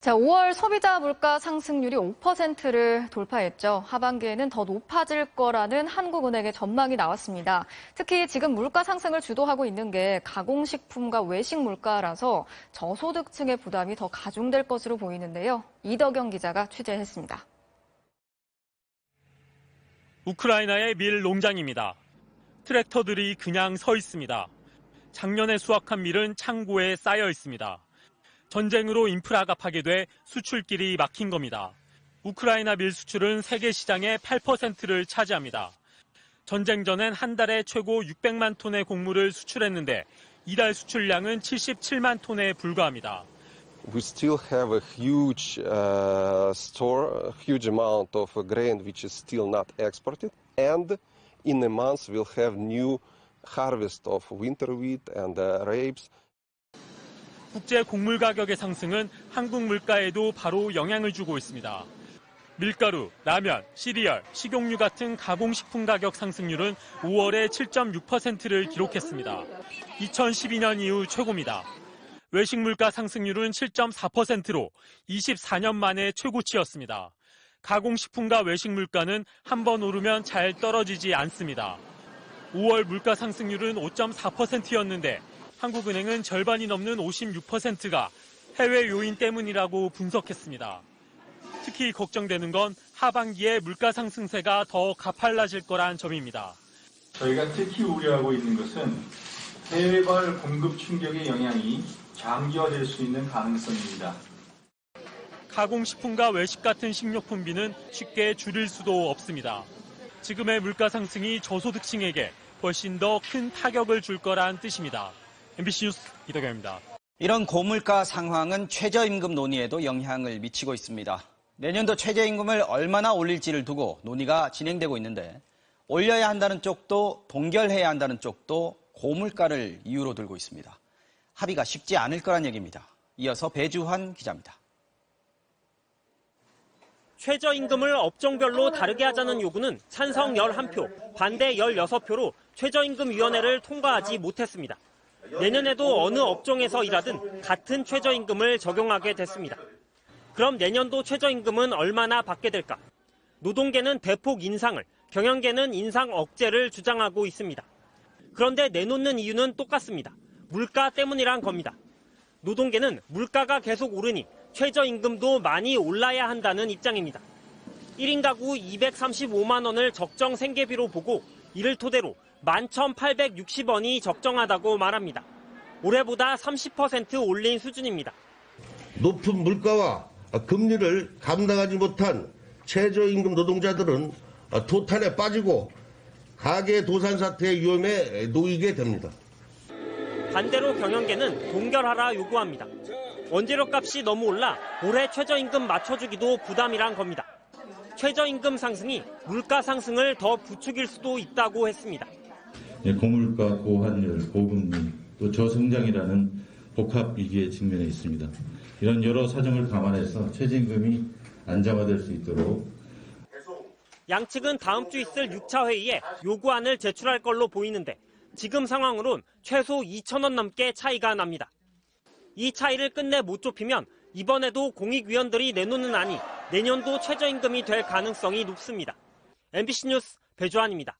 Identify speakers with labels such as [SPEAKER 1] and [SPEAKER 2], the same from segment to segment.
[SPEAKER 1] 자, 5월 소비자 물가 상승률이 5%를 돌파했죠. 하반기에는 더 높아질 거라는 한국은행의 전망이 나왔습니다. 특히 지금 물가 상승을 주도하고 있는 게 가공식품과 외식 물가라서 저소득층의 부담이 더 가중될 것으로 보이는데요. 이덕영 기자가 취재했습니다.
[SPEAKER 2] 우크라이나의 밀 농장입니다. 트랙터들이 그냥 서 있습니다. 작년에 수확한 밀은 창고에 쌓여 있습니다. 전쟁으로 인프라가 파괴돼 수출길이 막힌 겁니다. 우크라이나 밀 수출은 세계 시장의 8%를 차지합니다. 전쟁 전엔 한 달에 최고 600만 톤의 곡물을 수출했는데 이달 수출량은 77만 톤에 불과합니다.
[SPEAKER 3] We still have a huge store, a huge amount of grain which is still not exported, and in a month we'll have new harvest of winter wheat and rapes.
[SPEAKER 2] 국제 곡물 가격의 상승은 한국 물가에도 바로 영향을 주고 있습니다. 밀가루, 라면, 시리얼, 식용유 같은 가공식품 가격 상승률은 5월에 7.6%를 기록했습니다. 2012년 이후 최고입니다. 외식 물가 상승률은 7.4%로 24년 만에 최고치였습니다. 가공식품과 외식 물가는 한 번 오르면 잘 떨어지지 않습니다. 5월 물가 상승률은 5.4%였는데 한국은행은 절반이 넘는 56%가 해외 요인 때문이라고 분석했습니다. 특히 걱정되는 건 하반기에 물가 상승세가 더 가팔라질 거란 점입니다.
[SPEAKER 4] 저희가 특히 우려하고 있는 것은 해외발 공급 충격의 영향이 장기화될 수 있는 가능성입니다.
[SPEAKER 2] 가공식품과 외식 같은 식료품비는 쉽게 줄일 수도 없습니다. 지금의 물가 상승이 저소득층에게 훨씬 더 큰 타격을 줄 거란 뜻입니다. MBC 뉴스 이덕영입니다.
[SPEAKER 5] 이런 고물가 상황은 최저임금 논의에도 영향을 미치고 있습니다. 내년도 최저임금을 얼마나 올릴지를 두고 논의가 진행되고 있는데 올려야 한다는 쪽도 동결해야 한다는 쪽도 고물가를 이유로 들고 있습니다. 합의가 쉽지 않을 거란 얘기입니다. 이어서 배주환 기자입니다.
[SPEAKER 6] 최저임금을 업종별로 다르게 하자는 요구는 찬성 11표, 반대 16표로 최저임금위원회를 통과하지 못했습니다. 내년에도 어느 업종에서 일하든 같은 최저임금을 적용하게 됐습니다. 그럼 내년도 최저임금은 얼마나 받게 될까? 노동계는 대폭 인상을, 경영계는 인상 억제를 주장하고 있습니다. 그런데 내놓는 이유는 똑같습니다. 물가 때문이란 겁니다. 노동계는 물가가 계속 오르니 최저임금도 많이 올라야 한다는 입장입니다. 1인 가구 235만 원을 적정 생계비로 보고 이를 토대로 11,860원이 적정하다고 말합니다. 올해보다 30% 올린 수준입니다.
[SPEAKER 7] 높은 물가와 금리를 감당하지 못한 최저임금 노동자들은 도탄에 빠지고 가계 도산 사태의 위험에 놓이게 됩니다.
[SPEAKER 6] 반대로 경영계는 동결하라 요구합니다. 원재료값이 너무 올라 올해 최저임금 맞춰주기도 부담이란 겁니다. 최저임금 상승이 물가 상승을 더 부추길 수도 있다고 했습니다.
[SPEAKER 8] 고물가, 고환율, 고금리, 또 저성장이라는 복합 위기에 직면해 있습니다. 이런 여러 사정을 감안해서 최저임금이 안정화될 수 있도록
[SPEAKER 6] 양측은 다음 주 있을 6차 회의에 요구안을 제출할 걸로 보이는데 지금 상황으론 최소 2,000원 넘게 차이가 납니다. 이 차이를 끝내 못 좁히면 이번에도 공익위원들이 내놓는 안이 내년도 최저임금이 될 가능성이 높습니다. MBC 뉴스 배주환입니다.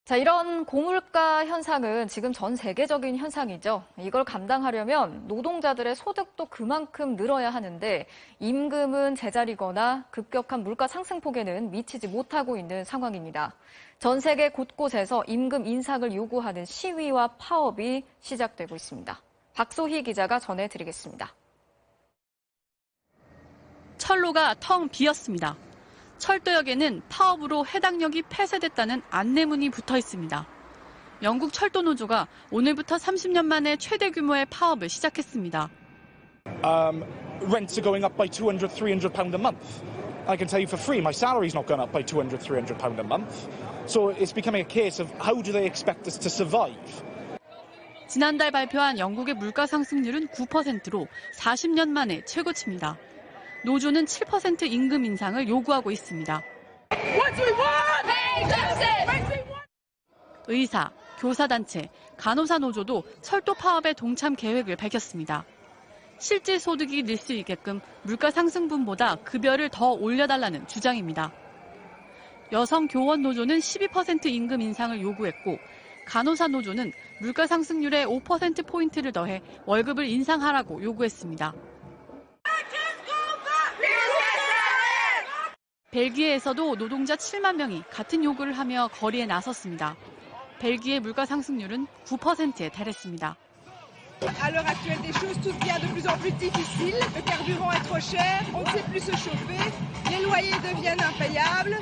[SPEAKER 1] 자, 이런 고물가 현상은 지금 전 세계적인 현상이죠. 이걸 감당하려면 노동자들의 소득도 그만큼 늘어야 하는데 임금은 제자리거나 급격한 물가 상승폭에는 미치지 못하고 있는 상황입니다. 전 세계 곳곳에서 임금 인상을 요구하는 시위와 파업이 시작되고 있습니다. 박소희 기자가 전해드리겠습니다.
[SPEAKER 9] 철로가 텅 비었습니다. 철도역에는 파업으로 해당역이 폐쇄됐다는 안내문이 붙어 있습니다. 영국 철도노조가 오늘부터 30년 만에 최대 규모의 파업을 시작했습니다.
[SPEAKER 10] Rents are going up by 200, 300 pound a month. I can tell you for free, my salary's not going up by 200, 300 pound a month. So it's becoming a case of how do they expect us to survive?
[SPEAKER 9] 지난달 발표한 영국의 물가 상승률은 9%로 40년 만에 최고치입니다. 노조는 7% 임금 인상을 요구하고 있습니다. 의사, 교사단체, 간호사 노조도 철도 파업의 동참 계획을 밝혔습니다. 실질 소득이 늘 수 있게끔 물가 상승분보다 급여를 더 올려달라는 주장입니다. 여성 교원 노조는 12% 임금 인상을 요구했고 간호사 노조는 물가 상승률에 5%포인트를 더해 월급을 인상하라고 요구했습니다. 벨기에에서도 노동자 7만 명이 같은 요구를 하며 거리에 나섰습니다. 벨기에 물가 상승률은 9%에 달했습니다.
[SPEAKER 11] À l'heure actuelle des choses, tout devient de plus en plus difficile. Le carburant est trop cher, on ne sait plus se chauffer, les loyers deviennent impayables.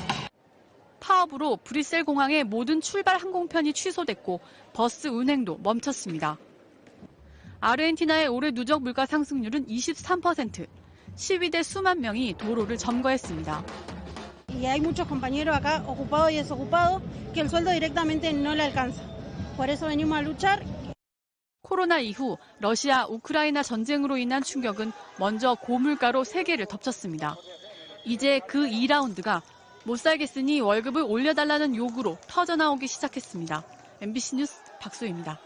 [SPEAKER 9] 파업으로 브뤼셀 공항의 모든 출발 항공편이 취소됐고 버스 운행도 멈췄습니다. 아르헨티나의 올해 누적 물가 상승률은 23%. 시위대 수만 명이 도로를 점거했습니다.
[SPEAKER 12] Y hay muchos compañeros acá ocupados y desocupados que el sueldo directamente no le alcanza. Por eso venimos a luchar.
[SPEAKER 9] 코로나 이후 러시아, 우크라이나 전쟁으로 인한 충격은 먼저 고물가로 세계를 덮쳤습니다. 이제 그 2라운드가 못 살겠으니 월급을 올려달라는 요구로 터져나오기 시작했습니다. MBC 뉴스 박소희입니다.